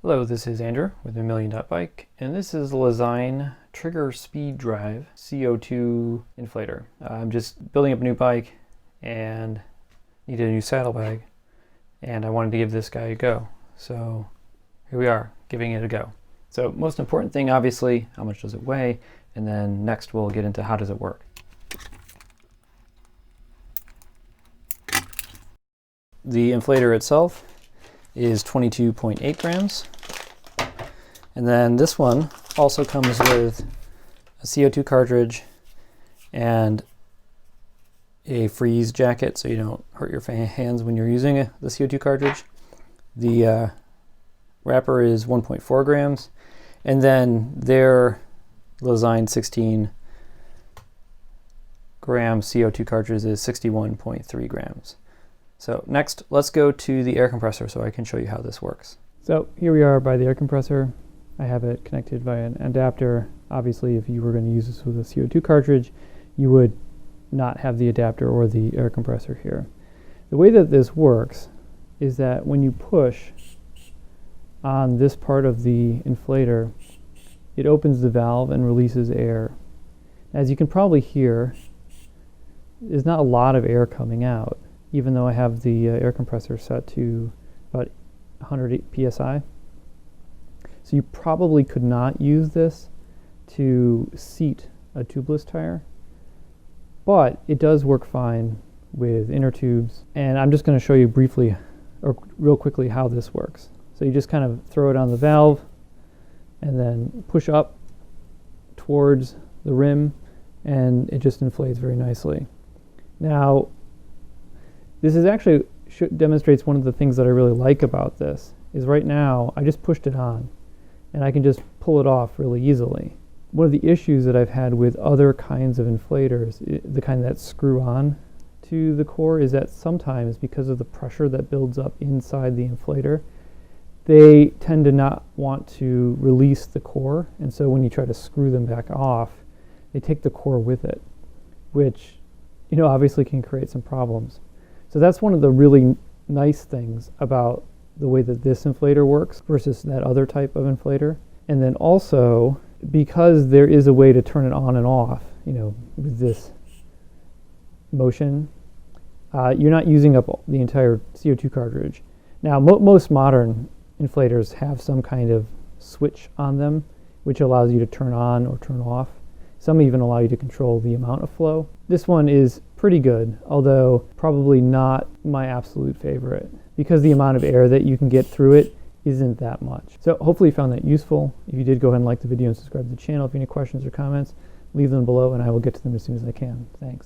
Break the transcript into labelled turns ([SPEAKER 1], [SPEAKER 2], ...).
[SPEAKER 1] Hello, this is Andrew with $1,000,000Bike, and this is the Lezyne Trigger Speed Drive CO2 Inflator. I'm just building up a new bike and needed a new saddlebag, and I wanted to give this guy a go. So here we are, giving it a go. So most important thing, obviously, how much does it weigh? And then next we'll get into how does it work. The inflator itself is 22.8 grams. And then this one also comes with a CO2 cartridge and a freeze jacket so you don't hurt your hands when you're using the CO2 cartridge. The wrapper is 1.4 grams, and then their Lezyne 16 gram CO2 cartridge is 61.3 grams. So next, let's go to the air compressor so I can show you how this works. So here we are by the air compressor. I have it connected via an adapter. Obviously, if you were going to use this with a CO2 cartridge, you would not have the adapter or the air compressor here. The way that this works is that when you push on this part of the inflator, it opens the valve and releases air. As you can probably hear, there's not a lot of air coming out, even though I have the air compressor set to about 100 psi. So you probably could not use this to seat a tubeless tire, but it does work fine with inner tubes. And I'm just going to show you briefly, or real quickly, how this works. So you just kind of throw it on the valve and then push up towards the rim, and it just inflates very nicely. Now, this is actually demonstrates one of the things that I really like about this, is right now I just pushed it on and I can just pull it off really easily. One of the issues that I've had with other kinds of inflators, the kind that screw on to the core, is that sometimes because of the pressure that builds up inside the inflator, they tend to not want to release the core, and so when you try to screw them back off, they take the core with it, which obviously can create some problems. So that's one of the really nice things about the way that this inflator works versus that other type of inflator. And then also, because there is a way to turn it on and off, with this motion, you're not using up the entire CO2 cartridge. Now, most modern inflators have some kind of switch on them, which allows you to turn on or turn off. Some even allow you to control the amount of flow. This one is pretty good, although probably not my absolute favorite, because the amount of air that you can get through it isn't that much. So hopefully you found that useful. If you did, go ahead and like the video and subscribe to the channel. If you have any questions or comments, leave them below and I will get to them as soon as I can. Thanks.